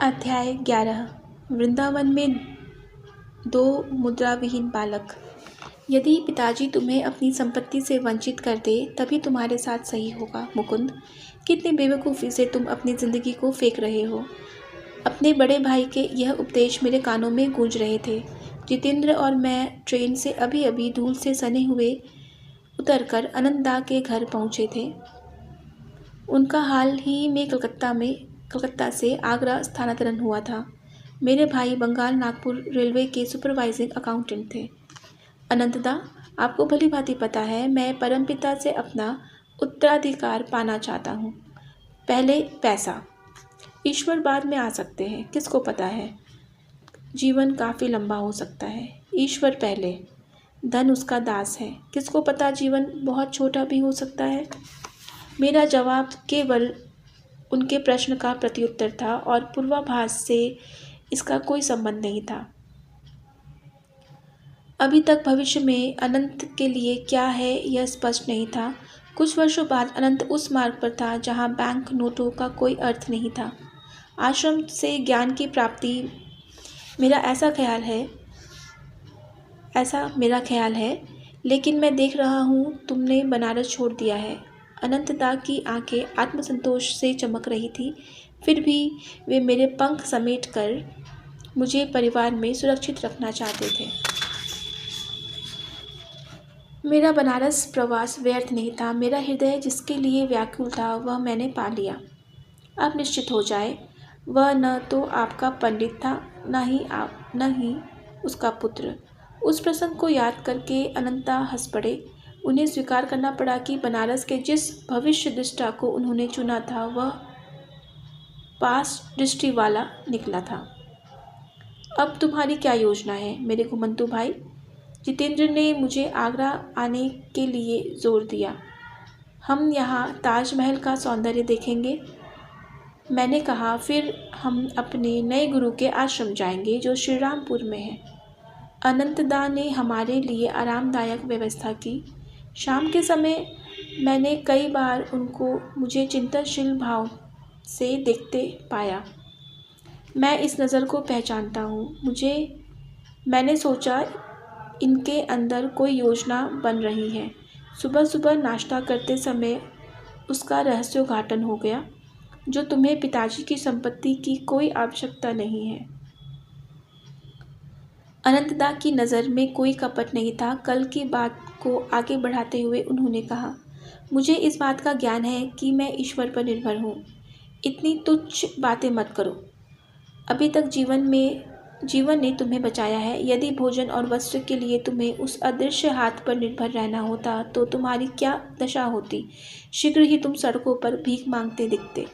अध्याय 11। वृंदावन में दो मुद्राविहीन बालक। यदि पिताजी तुम्हें अपनी संपत्ति से वंचित कर दे तभी तुम्हारे साथ सही होगा मुकुंद। कितनी बेवकूफ़ी से तुम अपनी ज़िंदगी को फेंक रहे हो। अपने बड़े भाई के यह उपदेश मेरे कानों में गूंज रहे थे। जितेंद्र और मैं ट्रेन से अभी अभी धूल से सने हुए उतरकर आनंदा के घर पहुँचे थे। उनका हाल ही में कलकत्ता से आगरा स्थानांतरण हुआ था। मेरे भाई बंगाल नागपुर रेलवे के सुपरवाइजिंग अकाउंटेंट थे। अनंतदा, आपको भली भांति पता है मैं परमपिता से अपना उत्तराधिकार पाना चाहता हूँ। पहले पैसा, ईश्वर बाद में आ सकते हैं। किसको पता है, जीवन काफ़ी लंबा हो सकता है। ईश्वर पहले, धन उसका दास है। किसको पता, जीवन बहुत छोटा भी हो सकता है। मेरा जवाब केवल उनके प्रश्न का प्रत्युत्तर था और पूर्वाभास से इसका कोई संबंध नहीं था। अभी तक भविष्य में अनंत के लिए क्या है यह स्पष्ट नहीं था। कुछ वर्षों बाद अनंत उस मार्ग पर था जहाँ बैंक नोटों का कोई अर्थ नहीं था। आश्रम से ज्ञान की प्राप्ति, ऐसा मेरा ख्याल है। लेकिन मैं देख रहा हूँ तुमने बनारस छोड़ दिया है। अनंतदा की आंखें आत्मसंतोष से चमक रही थी। फिर भी वे मेरे पंख समेट कर मुझे परिवार में सुरक्षित रखना चाहते थे। मेरा बनारस प्रवास व्यर्थ नहीं था। मेरा हृदय जिसके लिए व्याकुल था वह मैंने पा लिया। अब निश्चित हो जाए, वह न तो आपका पंडित था न ही उसका पुत्र। उस प्रसंग को याद करके अनंता हंस पड़े। उन्हें स्वीकार करना पड़ा कि बनारस के जिस भविष्य दृष्टा को उन्होंने चुना था वह पास दृष्टि वाला निकला था। अब तुम्हारी क्या योजना है मेरे घुमंतु भाई? जितेंद्र ने मुझे आगरा आने के लिए जोर दिया। हम यहाँ ताजमहल का सौंदर्य देखेंगे, मैंने कहा। फिर हम अपने नए गुरु के आश्रम जाएंगे जो श्रीरामपुर में है। अनंतदा ने हमारे लिए आरामदायक व्यवस्था की। शाम के समय मैंने कई बार उनको मुझे चिंतनशील भाव से देखते पाया। मैं इस नज़र को पहचानता हूँ। मैंने सोचा इनके अंदर कोई योजना बन रही है। सुबह सुबह नाश्ता करते समय उसका रहस्योद्घाटन हो गया। जो तुम्हें पिताजी की संपत्ति की कोई आवश्यकता नहीं है। अनंतदा की नज़र में कोई कपट नहीं था। कल की बात को आगे बढ़ाते हुए उन्होंने कहा, मुझे इस बात का ज्ञान है कि मैं ईश्वर पर निर्भर हूँ। इतनी तुच्छ बातें मत करो। अभी तक जीवन ने तुम्हें बचाया है। यदि भोजन और वस्त्र के लिए तुम्हें उस अदृश्य हाथ पर निर्भर रहना होता तो तुम्हारी क्या दशा होती। शीघ्र ही तुम सड़कों पर भीख मांगते दिखते।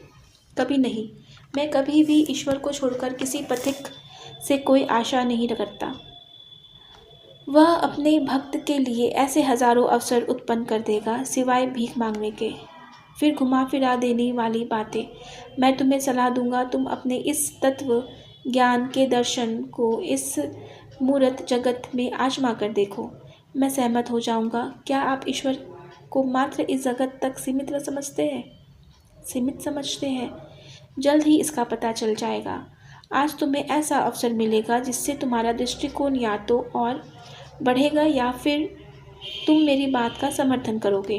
कभी नहीं। मैं कभी भी ईश्वर को छोड़कर किसी पथिक से कोई आशा नहीं करता। वह अपने भक्त के लिए ऐसे हजारों अवसर उत्पन्न कर देगा सिवाय भीख मांगने के। फिर घुमा फिरा देने वाली बातें। मैं तुम्हें सलाह दूंगा, तुम अपने इस तत्व ज्ञान के दर्शन को इस मूर्त जगत में आजमा कर देखो। मैं सहमत हो जाऊंगा। क्या आप ईश्वर को मात्र इस जगत तक सीमित समझते हैं? जल्द ही इसका पता चल जाएगा। आज तुम्हें ऐसा अवसर मिलेगा जिससे तुम्हारा दृष्टिकोण या तो और बढ़ेगा या फिर तुम मेरी बात का समर्थन करोगे।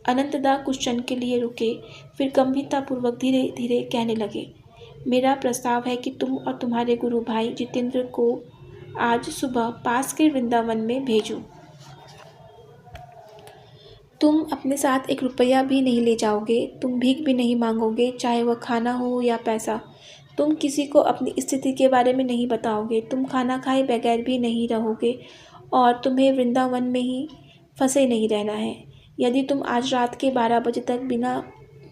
अनंतदा कुछ क्षण के लिए रुके, फिर गंभीरतापूर्वक धीरे धीरे कहने लगे, मेरा प्रस्ताव है कि तुम और तुम्हारे गुरु भाई जितेंद्र को आज सुबह पास के वृंदावन में भेजो। तुम अपने साथ 1 रुपया भी नहीं ले जाओगे। तुम भीख भी नहीं मांगोगे, चाहे वह खाना हो या पैसा। तुम किसी को अपनी स्थिति के बारे में नहीं बताओगे। तुम खाना खाए बगैर भी नहीं रहोगे और तुम्हें वृंदावन में ही फंसे नहीं रहना है। यदि तुम आज रात के 12 बजे तक बिना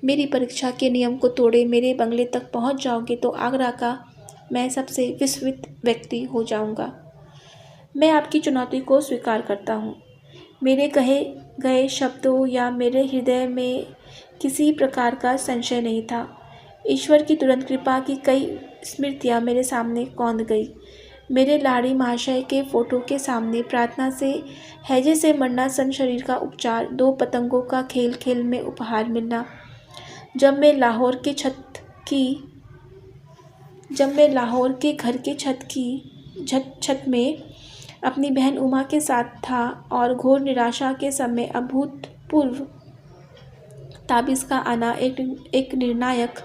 मेरी परीक्षा के नियम को तोड़े मेरे बंगले तक पहुंच जाओगे तो आगरा का मैं सबसे विस्मित व्यक्ति हो जाऊंगा। मैं आपकी चुनौती को स्वीकार करता हूँ। मेरे कहे गए शब्दों या मेरे हृदय में किसी प्रकार का संशय नहीं था। ईश्वर की तुरंत कृपा की कई स्मृतियाँ मेरे सामने कौंध गई। मेरे लाड़ी महाशय के फोटो के सामने प्रार्थना से हैजे से मरना, सन शरीर का उपचार, 2 पतंगों का खेल में उपहार मिलना। जब मैं लाहौर के छत की जब मैं लाहौर के घर के छत में अपनी बहन उमा के साथ था और घोर निराशा के समय अभूतपूर्व ताबीज़ का आना एक निर्णायक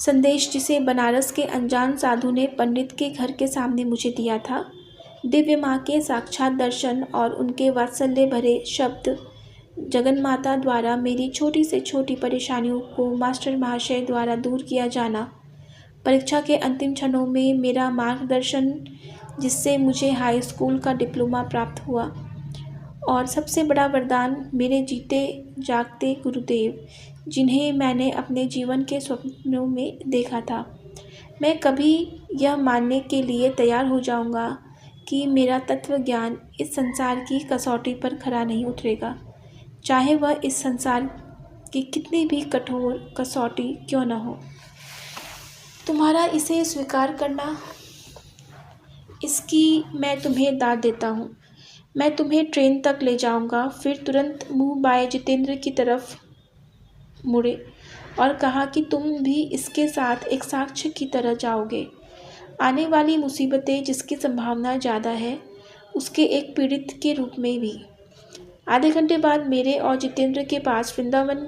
संदेश जिसे बनारस के अनजान साधु ने पंडित के घर के सामने मुझे दिया था। दिव्य माँ के साक्षात दर्शन और उनके वात्सल्य भरे शब्द जगन्माता द्वारा मेरी छोटी से छोटी परेशानियों को मास्टर महाशय द्वारा दूर किया जाना, परीक्षा के अंतिम क्षणों में मेरा मार्गदर्शन जिससे मुझे हाई स्कूल का डिप्लोमा प्राप्त हुआ, और सबसे बड़ा वरदान मेरे जीते जागते गुरुदेव जिन्हें मैंने अपने जीवन के स्वप्नों में देखा था। मैं कभी यह मानने के लिए तैयार हो जाऊंगा कि मेरा तत्व ज्ञान इस संसार की कसौटी पर खरा नहीं उतरेगा, चाहे वह इस संसार की कितनी भी कठोर कसौटी क्यों न हो। तुम्हारा इसे स्वीकार करना, इसकी मैं तुम्हें दाद देता हूँ। मैं तुम्हें ट्रेन तक ले जाऊंगा। फिर तुरंत मुंह बाएं जितेंद्र की तरफ मुड़े और कहा कि तुम भी इसके साथ एक साक्ष्य की तरह जाओगे। आने वाली मुसीबतें जिसकी संभावना ज़्यादा है, उसके एक पीड़ित के रूप में भी। आधे घंटे बाद मेरे और जितेंद्र के पास वृंदावन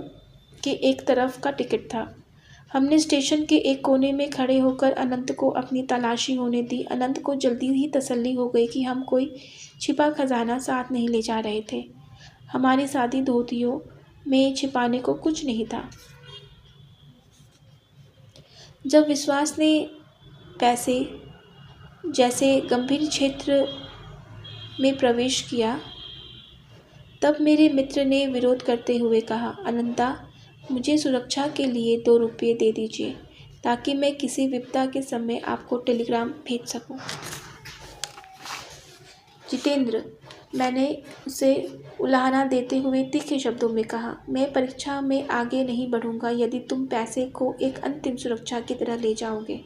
के एक तरफ का टिकट था। हमने स्टेशन के एक कोने में खड़े होकर अनंत को अपनी तलाशी होने दी। अनंत को जल्दी ही तसल्ली हो गई कि हम कोई छिपा खजाना साथ नहीं ले जा रहे थे। हमारी सादी धोतियों में छिपाने को कुछ नहीं था। जब विश्वास ने पैसे जैसे गंभीर क्षेत्र में प्रवेश किया, तब मेरे मित्र ने विरोध करते हुए कहा, अनंता, मुझे सुरक्षा के लिए 2 रुपये दे दीजिए ताकि मैं किसी विपदा के समय आपको टेलीग्राम भेज सकूं। जितेंद्र, मैंने उसे उलाहना देते हुए तीखे शब्दों में कहा, मैं परीक्षा में आगे नहीं बढ़ूंगा यदि तुम पैसे को एक अंतिम सुरक्षा की तरह ले जाओगे।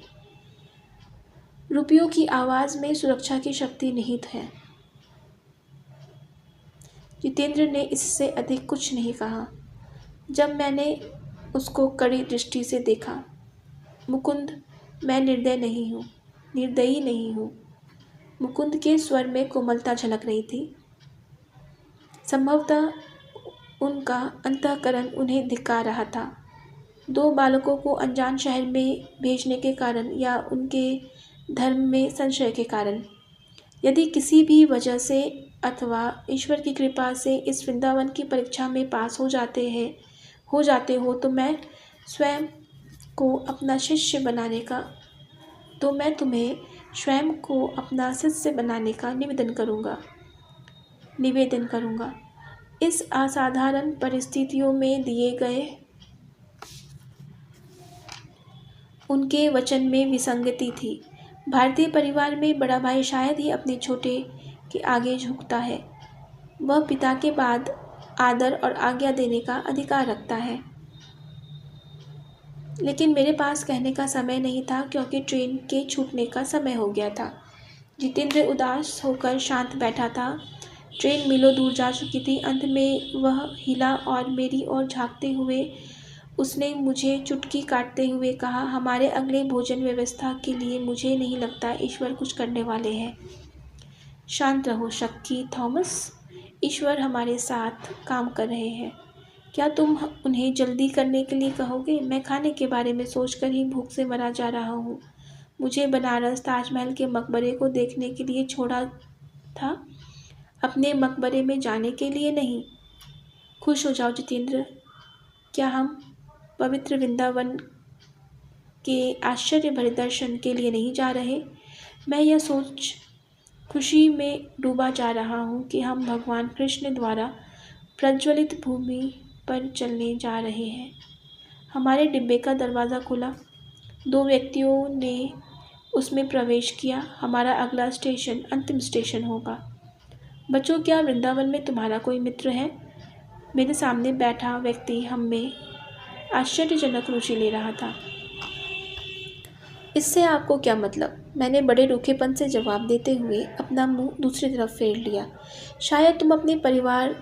रुपयों की आवाज़ में सुरक्षा की शक्ति निहित है। जितेंद्र ने इससे अधिक कुछ नहीं कहा। जब मैंने उसको कड़ी दृष्टि से देखा, मुकुंद, मैं निर्दयी नहीं हूँ। मुकुंद के स्वर में कोमलता झलक रही थी। संभवतः उनका अंतःकरण उन्हें धिक्कार रहा था। 2 बालकों को अनजान शहर में भेजने के कारण या उनके धर्म में संशय के कारण। यदि किसी भी वजह से अथवा ईश्वर की कृपा से इस वृंदावन की परीक्षा में पास हो जाते हो तो मैं स्वयं को अपना शिष्य बनाने का निवेदन करूँगा। इस असाधारण परिस्थितियों में दिए गए उनके वचन में विसंगति थी। भारतीय परिवार में बड़ा भाई शायद ही अपने छोटे के आगे झुकता है। वह पिता के बाद आदर और आज्ञा देने का अधिकार रखता है। लेकिन मेरे पास कहने का समय नहीं था क्योंकि ट्रेन के छूटने का समय हो गया था। जितेंद्र उदास होकर शांत बैठा था। ट्रेन मीलों दूर जा चुकी थी। अंत में वह हिला और मेरी ओर झांकते हुए उसने मुझे चुटकी काटते हुए कहा, हमारे अगले भोजन व्यवस्था के लिए मुझे नहीं लगता ईश्वर कुछ करने वाले हैं। शांत रहो शक्की थॉमस, ईश्वर हमारे साथ काम कर रहे हैं। क्या तुम उन्हें जल्दी करने के लिए कहोगे? मैं खाने के बारे में सोचकर ही भूख से मरा जा रहा हूँ। मुझे बनारस ताजमहल के मकबरे को देखने के लिए छोड़ा था, अपने मकबरे में जाने के लिए नहीं। खुश हो जाओ जितेंद्र, क्या हम पवित्र वृंदावन के आश्चर्य भरे दर्शन के लिए नहीं जा रहे? मैं यह सोच खुशी में डूबा जा रहा हूँ कि हम भगवान कृष्ण द्वारा प्रज्वलित भूमि पर चलने जा रहे हैं। हमारे डिब्बे का दरवाज़ा खुला। 2 व्यक्तियों ने उसमें प्रवेश किया। हमारा अगला स्टेशन अंतिम स्टेशन होगा। बच्चों, क्या वृंदावन में तुम्हारा कोई मित्र है? मेरे सामने बैठा व्यक्ति हम में आश्चर्यजनक रुचि ले रहा था। इससे आपको क्या मतलब? मैंने बड़े रूखेपन से जवाब देते हुए अपना मुंह दूसरी तरफ फेर लिया। शायद तुम अपने परिवार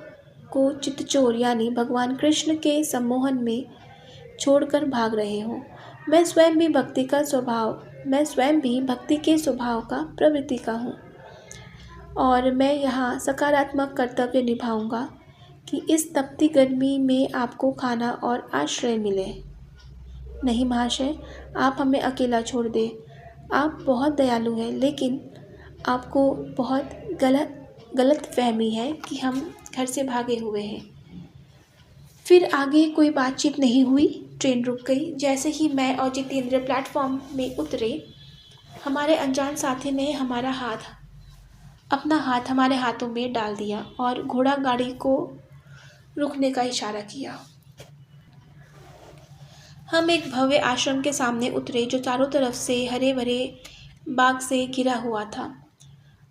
को चित्तचोर यानी भगवान कृष्ण के सम्मोहन में छोड़कर भाग रहे हो। मैं स्वयं भी भक्ति का स्वभाव मैं स्वयं भी भक्ति के स्वभाव का प्रवृत्ति का हूँ और मैं यहाँ सकारात्मक कर्तव्य निभाऊंगा कि इस तपती गर्मी में आपको खाना और आश्रय मिले। नहीं महाशय, आप हमें अकेला छोड़ दें। आप बहुत दयालु हैं, लेकिन आपको बहुत गलत फहमी है कि हम घर से भागे हुए हैं। फिर आगे कोई बातचीत नहीं हुई। ट्रेन रुक गई। जैसे ही मैं और जितेंद्र प्लेटफॉर्म में उतरे, हमारे अनजान साथी ने अपना हाथ हमारे हाथों में डाल दिया और घोड़ा गाड़ी को रुकने का इशारा किया। हम एक भव्य आश्रम के सामने उतरे जो चारों तरफ से हरे भरे बाग से घिरा हुआ था।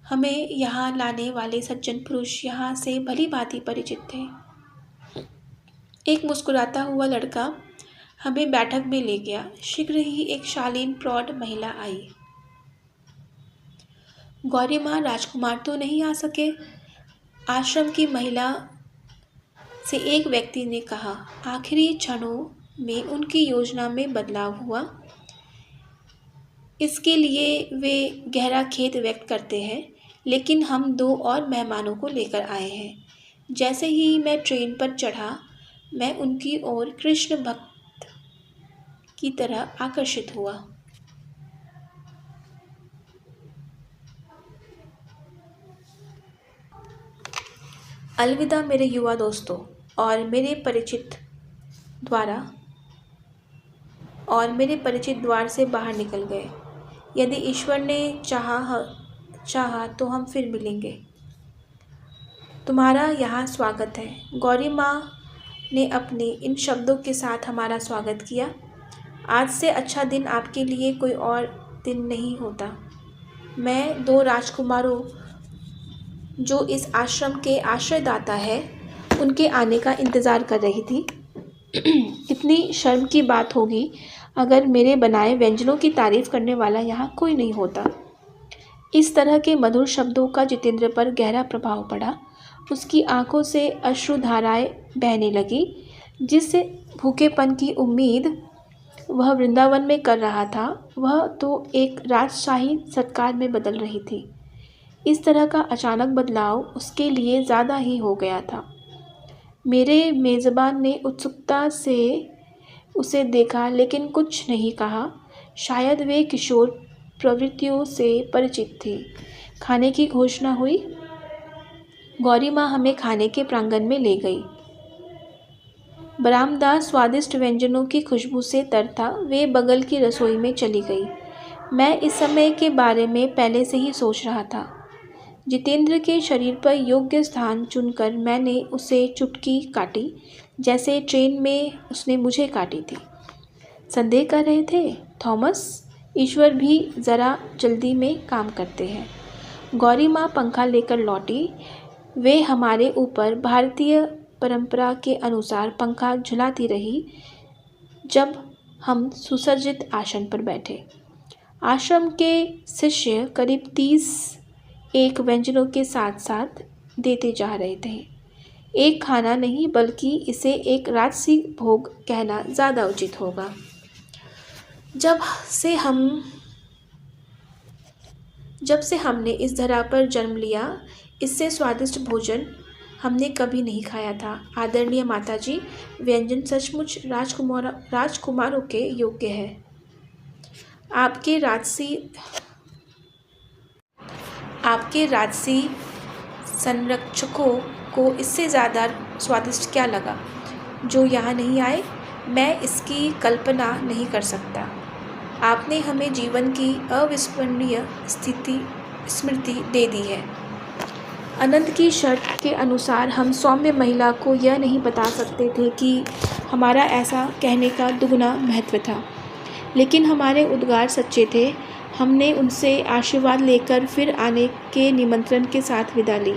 हमें यहाँ लाने वाले सज्जन पुरुष यहाँ से भली भांति परिचित थे। एक मुस्कुराता हुआ लड़का हमें बैठक में ले गया। शीघ्र ही एक शालीन प्रौढ़ महिला आई। गौरी माँ, राजकुमार तो नहीं आ सके? आश्रम की महिला से एक व्यक्ति ने कहा। आखिरी क्षणों में उनकी योजना में बदलाव हुआ, इसके लिए वे गहरा खेद व्यक्त करते हैं, लेकिन हम 2 और मेहमानों को लेकर आए हैं। जैसे ही मैं ट्रेन पर चढ़ा, मैं उनकी ओर कृष्ण भक्त की तरह आकर्षित हुआ। अलविदा मेरे युवा दोस्तों, और मेरे परिचित द्वार से बाहर निकल गए। यदि ईश्वर ने चाहा तो हम फिर मिलेंगे। तुम्हारा यहाँ स्वागत है। गौरी माँ ने अपने इन शब्दों के साथ हमारा स्वागत किया। आज से अच्छा दिन आपके लिए कोई और दिन नहीं होता। मैं 2 राजकुमारों जो इस आश्रम के आश्रयदाता है, उनके आने का इंतज़ार कर रही थी। कितनी शर्म की बात होगी अगर मेरे बनाए व्यंजनों की तारीफ करने वाला यहाँ कोई नहीं होता। इस तरह के मधुर शब्दों का जितेंद्र पर गहरा प्रभाव पड़ा। उसकी आंखों से अश्रुधाराएं बहने लगी। जिस भूखेपन की उम्मीद वह वृंदावन में कर रहा था, वह तो एक राजशाही सत्कार में बदल रही थी। इस तरह का अचानक बदलाव उसके लिए ज़्यादा ही हो गया था। मेरे मेज़बान ने उत्सुकता से उसे देखा, लेकिन कुछ नहीं कहा। शायद वे किशोर प्रवृत्तियों से परिचित थी। खाने की घोषणा हुई। गौरी माँ हमें खाने के प्रांगण में ले गई। बरामदा स्वादिष्ट व्यंजनों की खुशबू से तर था। वे बगल की रसोई में चली गई। मैं इस समय के बारे में पहले से ही सोच रहा था। जितेंद्र के शरीर पर योग्य स्थान चुनकर मैंने उसे चुटकी काटी, जैसे ट्रेन में उसने मुझे काटी थी। संदेह कर रहे थे थॉमस, ईश्वर भी ज़रा जल्दी में काम करते हैं। गौरी माँ पंखा लेकर लौटी। वे हमारे ऊपर भारतीय परंपरा के अनुसार पंखा झुलाती रही जब हम सुसज्जित आसन पर बैठे। आश्रम के शिष्य करीब 30 एक व्यंजनों के साथ साथ देते जा रहे थे। एक खाना नहीं, बल्कि इसे एक राजसी भोग कहना ज़्यादा उचित होगा। जब से हमने इस धरा पर जन्म लिया, इससे स्वादिष्ट भोजन हमने कभी नहीं खाया था। आदरणीय माताजी, व्यंजन सचमुच राजकुमारों के योग्य है। आपके राजसी संरक्षकों को इससे ज़्यादा स्वादिष्ट क्या लगा जो यहाँ नहीं आए? मैं इसकी कल्पना नहीं कर सकता। आपने हमें जीवन की अविस्मरणीय स्मृति दे दी है। अनंत की शर्त के अनुसार हम सौम्य महिला को यह नहीं बता सकते थे कि हमारा ऐसा कहने का दुगना महत्व था, लेकिन हमारे उद्गार सच्चे थे। हमने उनसे आशीर्वाद लेकर फिर आने के निमंत्रण के साथ विदा ली।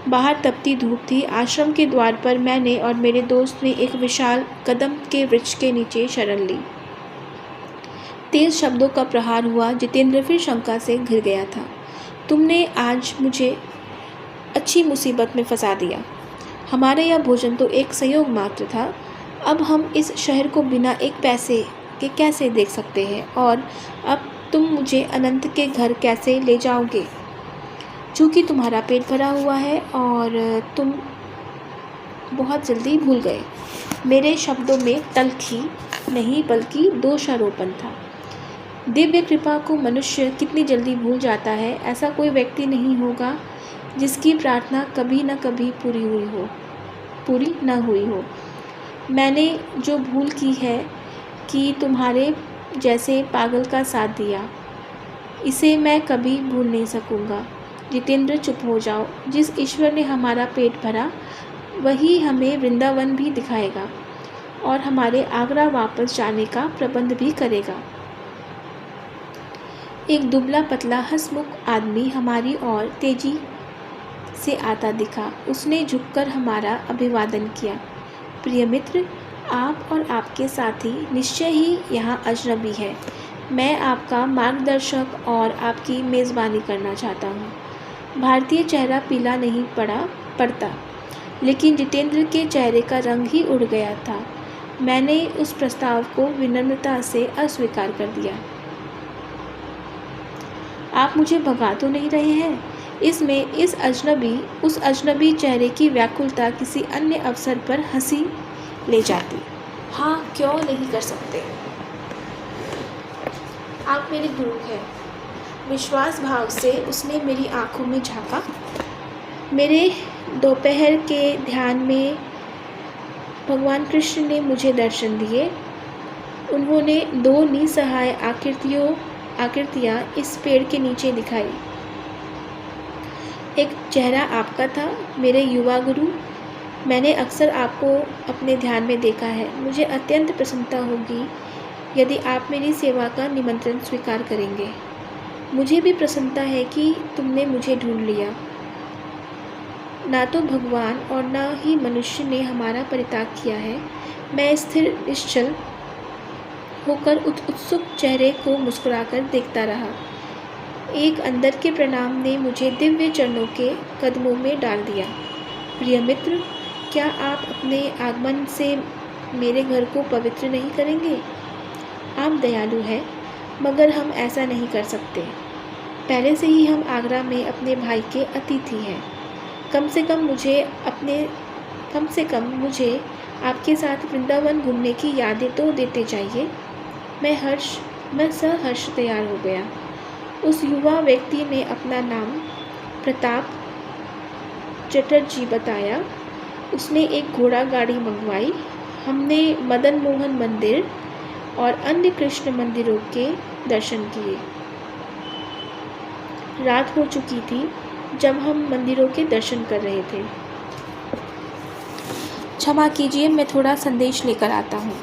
बाहर तपती धूप थी। आश्रम के द्वार पर मैंने और मेरे दोस्त ने एक विशाल कदम के वृक्ष के नीचे शरण ली। तेज शब्दों का प्रहार हुआ। जितेंद्र फिर शंका से घिर गया था। तुमने आज मुझे अच्छी मुसीबत में फंसा दिया। हमारे यह भोजन तो एक संयोग मात्र था। अब हम इस शहर को बिना एक पैसे के कैसे देख सकते हैं? और अब तुम मुझे अनंत के घर कैसे ले जाओगे? चूँकि तुम्हारा पेट भरा हुआ है और तुम बहुत जल्दी भूल गए। मेरे शब्दों में तल्खी नहीं बल्कि दोषारोपण था। दिव्य कृपा को मनुष्य कितनी जल्दी भूल जाता है। ऐसा कोई व्यक्ति नहीं होगा जिसकी प्रार्थना कभी न कभी पूरी न हुई हो। मैंने जो भूल की है कि तुम्हारे जैसे पागल का साथ दिया, इसे मैं कभी भूल नहीं सकूँगा। जितेंद्र, चुप हो जाओ। जिस ईश्वर ने हमारा पेट भरा वही हमें वृंदावन भी दिखाएगा और हमारे आगरा वापस जाने का प्रबंध भी करेगा। एक दुबला पतला हंसमुख आदमी हमारी ओर तेजी से आता दिखा। उसने झुककर हमारा अभिवादन किया। प्रिय मित्र, आप और आपके साथी निश्चय ही यहाँ अजनबी है। मैं आपका मार्गदर्शक और आपकी मेज़बानी करना चाहता हूँ। भारतीय चेहरा पीला नहीं पड़ता, लेकिन जितेंद्र के चेहरे का रंग ही उड़ गया था। मैंने उस प्रस्ताव को विनम्रता से अस्वीकार कर दिया। आप मुझे भगा तो नहीं रहे हैं? इसमें उस अजनबी चेहरे की व्याकुलता किसी अन्य अवसर पर हंसी ले जाती। हाँ, क्यों नहीं कर सकते? आप मेरे गुरु हैं। विश्वास भाव से उसने मेरी आंखों में झांका। मेरे दोपहर के ध्यान में भगवान कृष्ण ने मुझे दर्शन दिए। उन्होंने 2 निसहाय आकृतियाँ इस पेड़ के नीचे दिखाई। एक चेहरा आपका था, मेरे युवा गुरु। मैंने अक्सर आपको अपने ध्यान में देखा है। मुझे अत्यंत प्रसन्नता होगी यदि आप मेरी सेवा का निमंत्रण स्वीकार करेंगे। मुझे भी प्रसन्नता है कि तुमने मुझे ढूंढ लिया। ना तो भगवान और ना ही मनुष्य ने हमारा परित्याग किया है। मैं स्थिर निश्चल होकर उत्सुक चेहरे को मुस्कुराकर देखता रहा। एक अंदर के प्रणाम ने मुझे दिव्य चरणों के कदमों में डाल दिया। प्रिय मित्र, क्या आप अपने आगमन से मेरे घर को पवित्र नहीं करेंगे? आप दयालु हैं, मगर हम ऐसा नहीं कर सकते। पहले से ही हम आगरा में अपने भाई के अतिथि हैं। कम से कम मुझे आपके साथ वृंदावन घूमने की यादें तो देते जाइए। मैं सहर्ष तैयार हो गया। उस युवा व्यक्ति ने अपना नाम प्रताप चटर्जी बताया। उसने एक घोड़ा गाड़ी मंगवाई। हमने मदन मोहन मंदिर और अन्य कृष्ण मंदिरों के दर्शन किए। रात हो चुकी थी जब हम मंदिरों के दर्शन कर रहे थे। क्षमा कीजिए, मैं थोड़ा संदेश लेकर आता हूँ।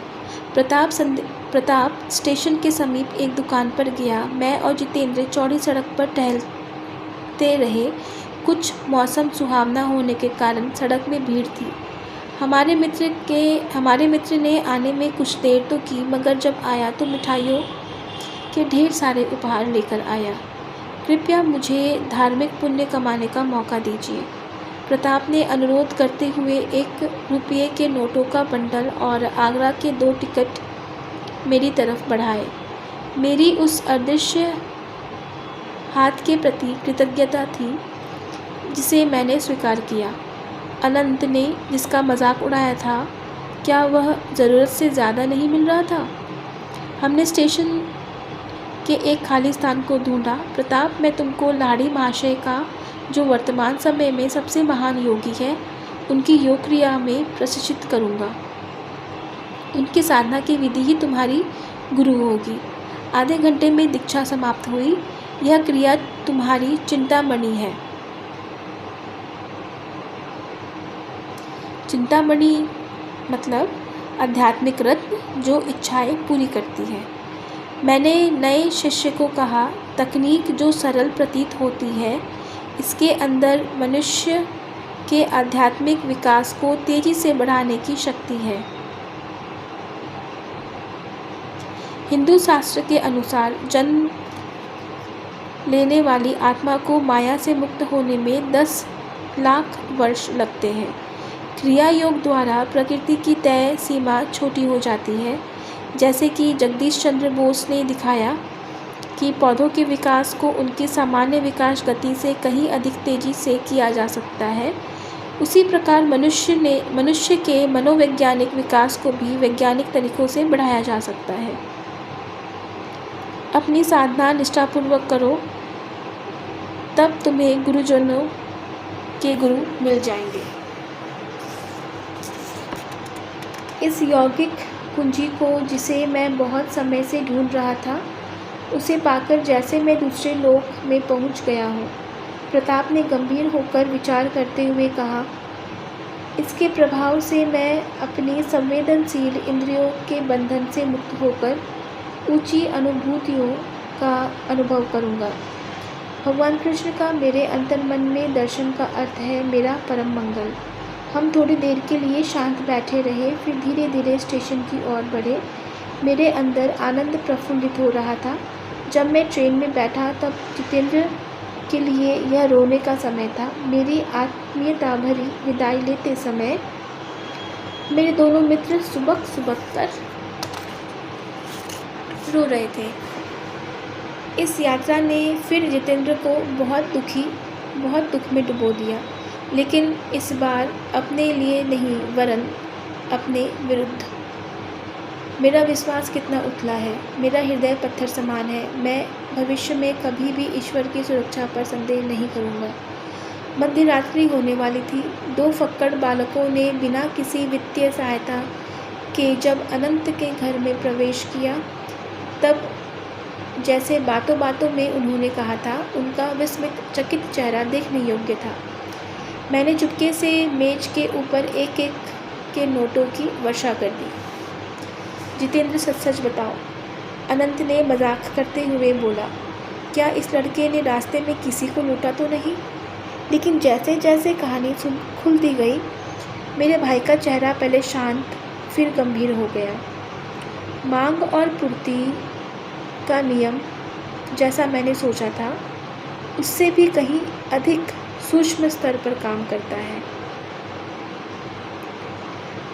प्रताप स्टेशन के समीप एक दुकान पर गया। मैं और जितेंद्र चौड़ी सड़क पर टहलते रहे। कुछ मौसम सुहावना होने के कारण सड़क में भीड़ थी। हमारे मित्र ने आने में कुछ देर तो की, मगर जब आया तो मिठाइयों के ढेर सारे उपहार लेकर आया। कृपया मुझे धार्मिक पुण्य कमाने का मौका दीजिए, प्रताप ने अनुरोध करते हुए 1 रुपये के नोटों का बंडल और आगरा के 2 टिकट मेरी तरफ बढ़ाए। मेरी उस अदृश्य हाथ के प्रति कृतज्ञता थी जिसे मैंने स्वीकार किया। अनंत ने जिसका मजाक उड़ाया था, क्या वह ज़रूरत से ज़्यादा नहीं मिल रहा था? हमने स्टेशन के एक खाली स्थान को ढूंढा। प्रताप, मैं तुमको लाड़ी महाशय का, जो वर्तमान समय में सबसे महान योगी है, उनकी योग क्रिया में प्रशिक्षित करूँगा। उनकी साधना की विधि ही तुम्हारी गुरु होगी। आधे घंटे में दीक्षा समाप्त हुई। यह क्रिया तुम्हारी चिंतामणि है। चिंतामणि मतलब आध्यात्मिक रत्न जो इच्छाएं पूरी करती है। मैंने नए शिष्य को कहा, तकनीक जो सरल प्रतीत होती है, इसके अंदर मनुष्य के आध्यात्मिक विकास को तेजी से बढ़ाने की शक्ति है। हिंदू शास्त्र के अनुसार जन्म लेने वाली आत्मा को माया से मुक्त होने में 10 लाख वर्ष लगते हैं। क्रिया योग द्वारा प्रकृति की तय सीमा छोटी हो जाती है, जैसे कि जगदीश चंद्र बोस ने दिखाया। कि पौधों के विकास को उनकी सामान्य विकास गति से कहीं अधिक तेज़ी से किया जा सकता है, उसी प्रकार मनुष्य के मनोवैज्ञानिक विकास को भी वैज्ञानिक तरीकों से बढ़ाया जा सकता है। अपनी साधना निष्ठापूर्वक करो, तब तुम्हें गुरुजनों के गुरु मिल जाएंगे। इस यौगिक कुंजी को, जिसे मैं बहुत समय से ढूंढ रहा था, उसे पाकर जैसे मैं दूसरे लोक में पहुंच गया हूँ। प्रताप ने गंभीर होकर विचार करते हुए कहा, इसके प्रभाव से मैं अपनी संवेदनशील इंद्रियों के बंधन से मुक्त होकर ऊंची अनुभूतियों का अनुभव करूँगा। भगवान कृष्ण का मेरे अंतर्मन में दर्शन का अर्थ है मेरा परम मंगल। हम थोड़ी देर के लिए शांत बैठे रहे, फिर धीरे धीरे स्टेशन की ओर बढ़े। मेरे अंदर आनंद प्रफुल्लित हो रहा था। जब मैं ट्रेन में बैठा तब जितेंद्र के लिए यह रोने का समय था। मेरी आत्मीयता भरी विदाई लेते समय मेरे दोनों मित्र सुबक सुबक कर रो रहे थे। इस यात्रा ने फिर जितेंद्र को बहुत दुख में डुबो दिया, लेकिन इस बार अपने लिए नहीं वरन अपने विरुद्ध। मेरा विश्वास कितना उथला है, मेरा हृदय पत्थर समान है। मैं भविष्य में कभी भी ईश्वर की सुरक्षा पर संदेह नहीं करूँगा। मध्य रात्रि होने वाली थी। 2 फक्कड़ बालकों ने बिना किसी वित्तीय सहायता के जब अनंत के घर में प्रवेश किया, तब जैसे बातों बातों में उन्होंने कहा था, उनका विस्मित चकित चेहरा देखने योग्य था। मैंने चुपके से मेज के ऊपर एक एक के नोटों की वर्षा कर दी। जितेंद्र, सच सच बताओ, अनंत ने मजाक करते हुए बोला, क्या इस लड़के ने रास्ते में किसी को लूटा तो नहीं? लेकिन जैसे जैसे कहानी खुलती गई, मेरे भाई का चेहरा पहले शांत फिर गंभीर हो गया। मांग और पूर्ति का नियम, जैसा मैंने सोचा था, उससे भी कहीं अधिक सूक्ष्म स्तर पर काम करता है।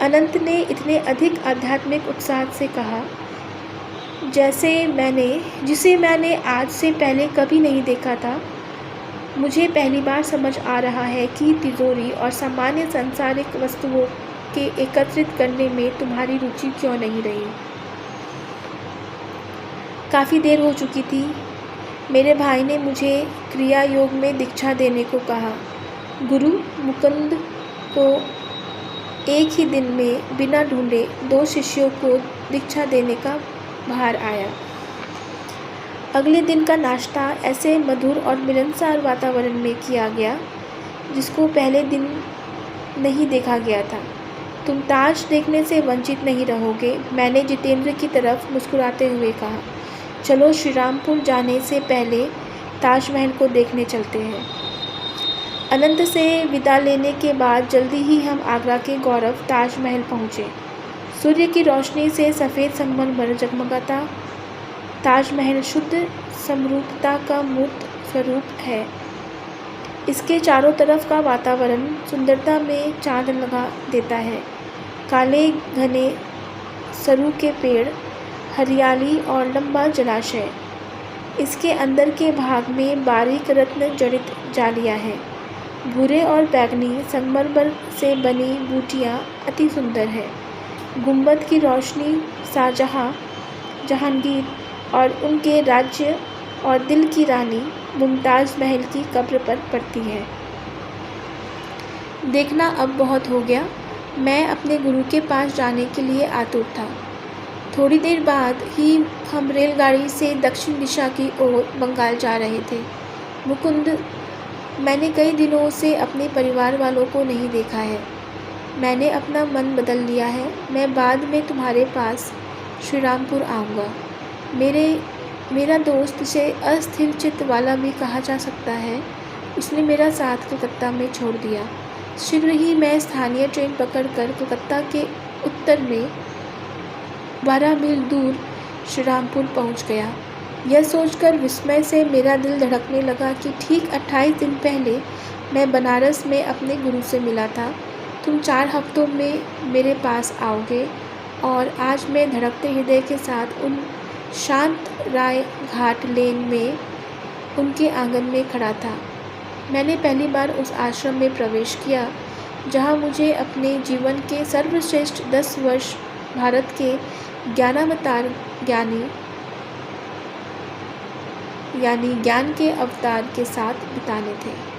अनंत ने इतने अधिक आध्यात्मिक उत्साह से कहा, जिसे मैंने आज से पहले कभी नहीं देखा था। मुझे पहली बार समझ आ रहा है कि तिजोरी और सामान्य सांसारिक वस्तुओं के एकत्रित करने में तुम्हारी रुचि क्यों नहीं रही। काफ़ी देर हो चुकी थी। मेरे भाई ने मुझे क्रिया योग में दीक्षा देने को कहा। गुरु मुकुंद को एक ही दिन में बिना ढूंढे 2 शिष्यों को दीक्षा देने का भार आया। अगले दिन का नाश्ता ऐसे मधुर और मिलनसार वातावरण में किया गया जिसको पहले दिन नहीं देखा गया था। तुम ताज देखने से वंचित नहीं रहोगे, मैंने जितेंद्र की तरफ मुस्कुराते हुए कहा। चलो, श्रीरामपुर जाने से पहले ताजमहल को देखने चलते हैं। अनंत से विदा लेने के बाद जल्दी ही हम आगरा के गौरव ताजमहल पहुँचे। सूर्य की रोशनी से सफ़ेद संगमरमर जगमगाता ताजमहल शुद्ध समरूपता का मूर्त स्वरूप है। इसके चारों तरफ का वातावरण सुंदरता में चांद लगा देता है। काले घने सरू के पेड़, हरियाली और लंबा जलाशय। इसके अंदर के भाग में बारीक रत्न जड़ित जालियाँ हैं। भूरे और बैगनी संगमरमर से बनी बूटियाँ अति सुंदर है। गुंबद की रोशनी शाहजहाँ, जहांगीर और उनके राज्य और दिल की रानी मुमताज़ महल की कब्र पर पड़ती है। देखना अब बहुत हो गया। मैं अपने गुरु के पास जाने के लिए आतुर था। थोड़ी देर बाद ही हम रेलगाड़ी से दक्षिण दिशा की ओर बंगाल जा रहे थे। मुकुंद, मैंने कई दिनों से अपने परिवार वालों को नहीं देखा है। मैंने अपना मन बदल लिया है। मैं बाद में तुम्हारे पास श्रीरामपुर आऊँगा। मेरा दोस्त, जिसे अस्थिर चित्त वाला भी कहा जा सकता है, उसने मेरा साथ कलकत्ता में छोड़ दिया। शीघ्र ही मैं स्थानीय ट्रेन पकड़कर कलकत्ता के उत्तर में 12 मील दूर श्रीरामपुर पहुंच गया। यह सोचकर विस्मय से मेरा दिल धड़कने लगा कि ठीक 28 दिन पहले मैं बनारस में अपने गुरु से मिला था। तुम 4 हफ्तों में मेरे पास आओगे और आज मैं धड़कते हृदय के साथ उन शांत राय घाट लेन में उनके आंगन में खड़ा था। मैंने पहली बार उस आश्रम में प्रवेश किया जहाँ मुझे अपने जीवन के सर्वश्रेष्ठ 10 वर्ष भारत के ज्ञानावतार ज्ञानी यानी ज्ञान के अवतार के साथ बिताने थे।